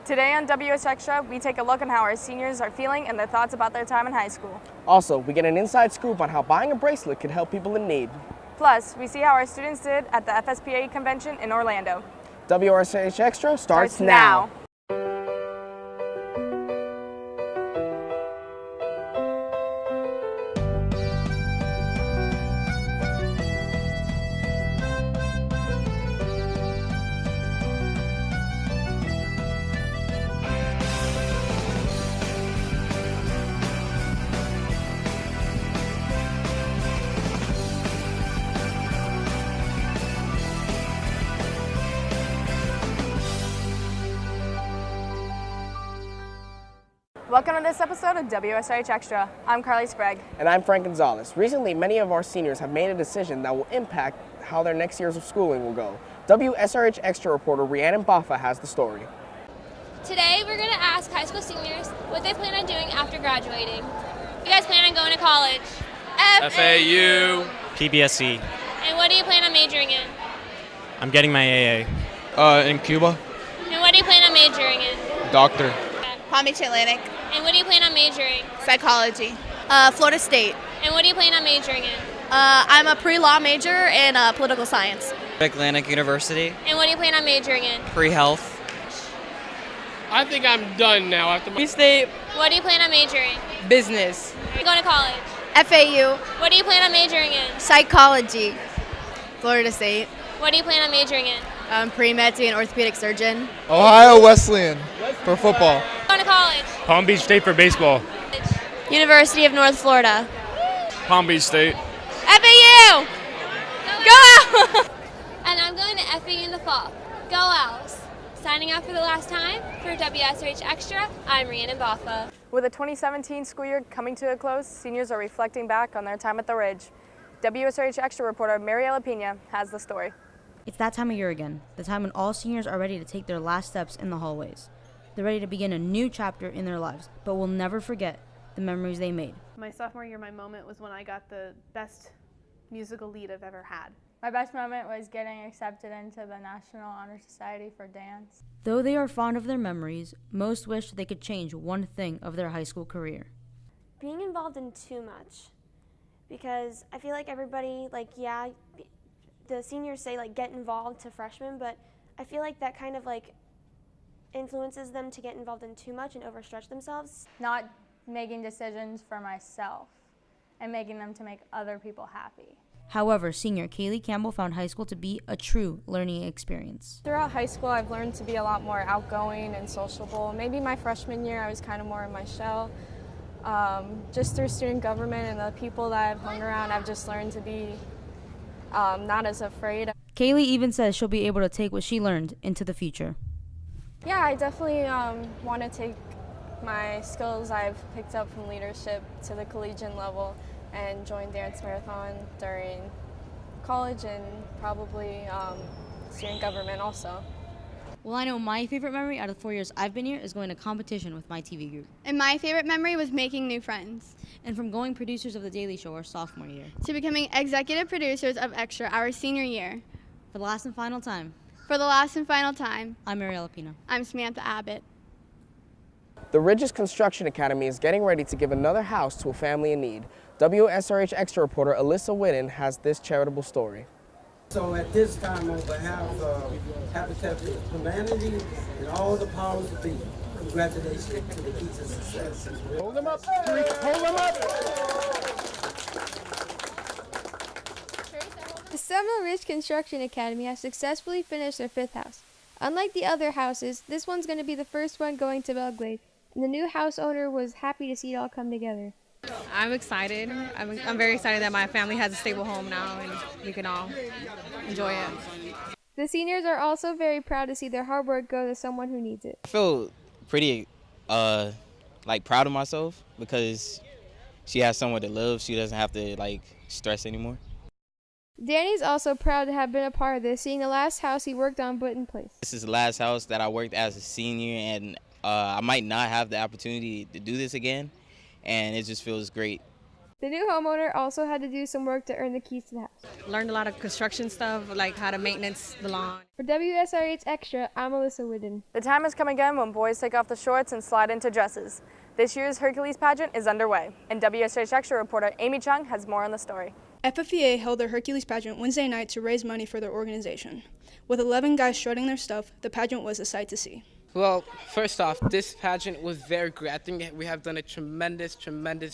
Today on WS Extra, we take a look on how our seniors are feeling and their thoughts about their time in high school. Also, we get an inside scoop on how buying a bracelet could help people in need. Plus, we see how our students did at the FSPA convention in Orlando. WSRH Extra starts now. Welcome to this episode of WSRH Extra. I'm Carly Sprague. And I'm Frank Gonzalez. Recently, many of our seniors have made a decision that will impact how their next years of schooling will go. WSRH Extra reporter Rhiannon Baffa has the story. Today, we're going to ask high school seniors what they plan on doing after graduating. You guys plan on going to college? FAU. PBSC. And what do you plan on majoring in? I'm getting my AA. In Cuba. And what do you plan on majoring in? Doctor. Palm Beach Atlantic. And what do you plan on majoring? Psychology. Florida State. And what do you plan on majoring in? I'm a pre-law major in political science. Atlantic University. And what do you plan on majoring in? Pre-health. I think I'm done now after my State. What do you plan on majoring? Business. Are you going to college? FAU. What do you plan on majoring in? Psychology. Florida State. What do you plan on majoring in? Pre-med and orthopedic surgeon. Ohio Wesleyan for football. Going to college? Palm Beach State for baseball. University of North Florida. Palm Beach State. FAU! Go Owls! And I'm going to FAU in the fall. Go Owls! Signing off for the last time, for WSRH Extra, I'm Rhiannon Baffa. With the 2017 school year coming to a close, seniors are reflecting back on their time at the Ridge. WSRH Extra reporter Mariela Pina has the story. It's that time of year again, the time when all seniors are ready to take their last steps in the hallways. They're ready to begin a new chapter in their lives, but will never forget the memories they made. My sophomore year, my moment was when I got the best musical lead I've ever had. My best moment was getting accepted into the National Honor Society for dance. Though they are fond of their memories, most wish they could change one thing of their high school career. Being involved in too much, because I feel like everybody, the seniors say get involved to freshmen, but I feel like that kind of influences them to get involved in too much and overstretch themselves. Not making decisions for myself and making them to make other people happy. However, senior Kaylee Campbell found high school to be a true learning experience. Throughout high school, I've learned to be a lot more outgoing and sociable. Maybe my freshman year, I was kind of more in my shell. Just through student government and the people that I've hung around, I've just learned to be not as afraid. Kaylee even says she'll be able to take what she learned into the future. Yeah, I definitely want to take my skills I've picked up from leadership to the collegiate level and join dance marathon during college and probably student government also. Well, I know my favorite memory out of the 4 years I've been here is going to competition with my TV group. And my favorite memory was making new friends. And from going producers of The Daily Show our sophomore year. To becoming executive producers of Extra our senior year. For the last and final time. I'm Mariela Pina. I'm Samantha Abbott. The Ridge's Construction Academy is getting ready to give another house to a family in need. WSRH Extra reporter Alyssa Whitten has this charitable story. So at this time, on behalf of Habitat for Humanity and all the powers that be, congratulations to the keys of success. Hold them up, hold them up! The Seminole Ridge Construction Academy has successfully finished their 5th house. Unlike the other houses, this one's going to be the first one going to Belgrade, and the new house owner was happy to see it all come together. I'm excited. I'm very excited that my family has a stable home now and we can all enjoy it. The seniors are also very proud to see their hard work go to someone who needs it. I feel pretty proud of myself because she has somewhere to live. She doesn't have to stress anymore. Danny's also proud to have been a part of this, seeing the last house he worked on put in place. This is the last house that I worked as a senior, and I might not have the opportunity to do this again, and it just feels great The new homeowner also had to do some work to earn the keys to the house. Learned a lot of construction stuff, like how to maintenance the lawn. For WSRH Extra, I'm Alyssa Whidden. The time has come again when boys take off the shorts and slide into dresses. This year's Hercules Pageant is underway, and WSRH Extra reporter Amy Chung has more on the story. FFEA held their Hercules Pageant Wednesday night to raise money for their organization. With 11 guys strutting their stuff, the pageant was a sight to see. Well, first off, this pageant was very great. I think we have done a tremendous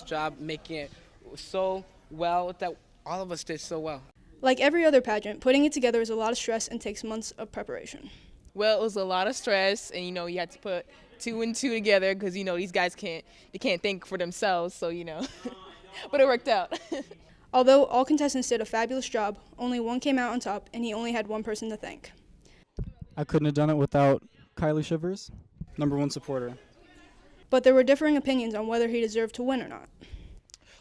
job making it so well that all of us did so well. Like every other pageant, putting it together is a lot of stress and takes months of preparation. Well, it was a lot of stress, and you had to put 2 and 2 together because these guys can't think for themselves, so but it worked out. Although all contestants did a fabulous job, only one came out on top, and he only had one person to thank. I couldn't have done it without Kylie Shivers, #1 supporter. But there were differing opinions on whether he deserved to win or not.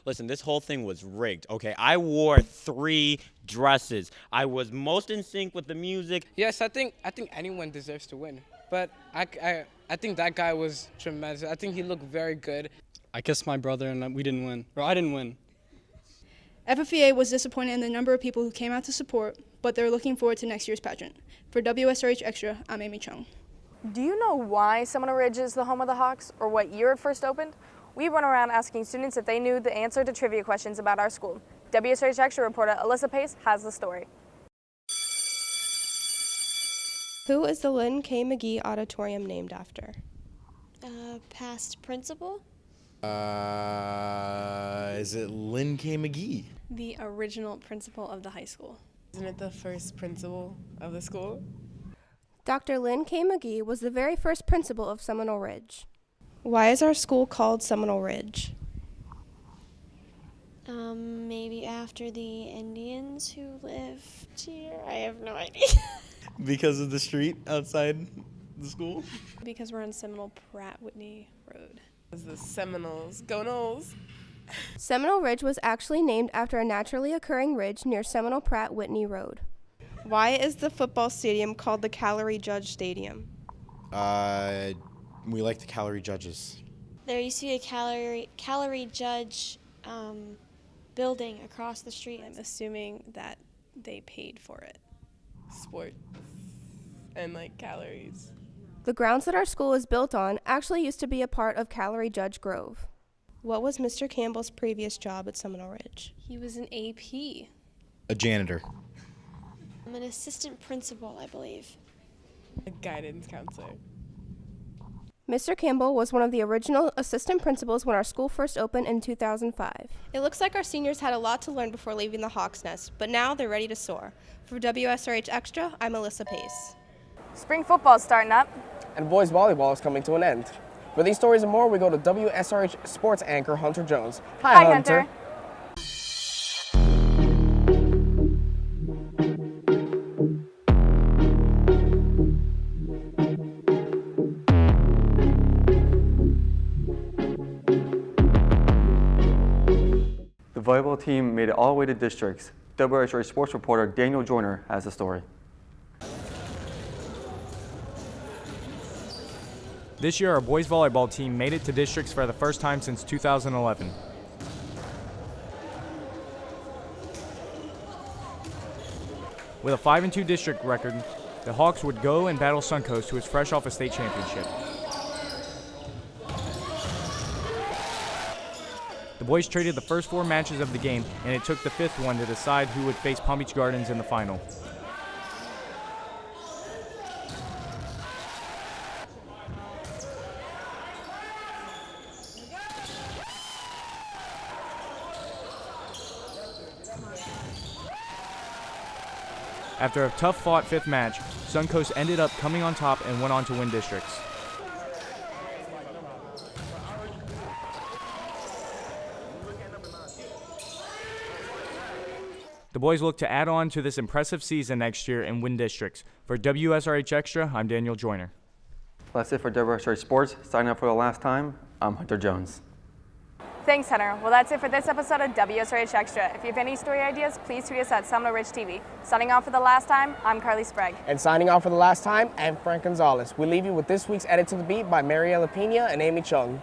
Listen, this whole thing was rigged, okay? I wore 3 dresses. I was most in sync with the music. Yes, I think anyone deserves to win, but I think that guy was tremendous. I think he looked very good. I kissed my brother and we didn't win, or I didn't win. FFEA was disappointed in the number of people who came out to support, but they're looking forward to next year's pageant. For WSRH Extra, I'm Amy Chung. Do you know why Seminole Ridge is the home of the Hawks, or what year it first opened? We went around asking students if they knew the answer to trivia questions about our school. WSRH Extra reporter Alyssa Pace has the story. Who is the Lynn K. McGee Auditorium named after? Past principal? Is it Lynn K. McGee? The original principal of the high school. Isn't it the first principal of the school? Dr. Lynn K. McGee was the very first principal of Seminole Ridge. Why is our school called Seminole Ridge? Maybe after the Indians who lived here. I have no idea. Because of the street outside the school? Because we're on Seminole Pratt Whitney Road. It's the Seminoles. Go Noles! Seminole Ridge was actually named after a naturally occurring ridge near Seminole Pratt Whitney Road. Why is the football stadium called the Calorie Judge Stadium? We like the calorie judges. There used to be a calorie judge building across the street. I'm assuming that they paid for it. Sports and calories. The grounds that our school is built on actually used to be a part of Calorie Judge Grove. What was Mr. Campbell's previous job at Seminole Ridge? He was an AP. A janitor. I'm an assistant principal, I believe. A guidance counselor. Mr. Campbell was one of the original assistant principals when our school first opened in 2005. It looks like our seniors had a lot to learn before leaving the Hawk's Nest, but now they're ready to soar. For WSRH Extra, I'm Alyssa Pace. Spring football is starting up. And boys volleyball is coming to an end. For these stories and more, we go to WSRH sports anchor Hunter Jones. Hi, Hunter. The volleyball team made it all the way to districts. WSRH sports reporter Daniel Joyner has the story. This year, our boys volleyball team made it to districts for the first time since 2011. With a 5-2 district record, the Hawks would go and battle Suncoast, who is fresh off a state championship. The boys traded the first 4 matches of the game, and it took the 5th one to decide who would face Palm Beach Gardens in the final. After a tough-fought 5th match, Suncoast ended up coming on top and went on to win districts. The boys look to add on to this impressive season next year and win districts. For WSRH Extra, I'm Daniel Joyner. That's it for WSRH Sports. Signing up for the last time, I'm Hunter Jones. Thanks, Hunter. Well, that's it for this episode of WSRH Extra. If you have any story ideas, please tweet us at SeminoleRidgeTV. Signing off for the last time, I'm Carly Sprague. And signing off for the last time, I'm Frank Gonzalez. We leave you with this week's Edit to the Beat by Mariela Pena and Amy Chung.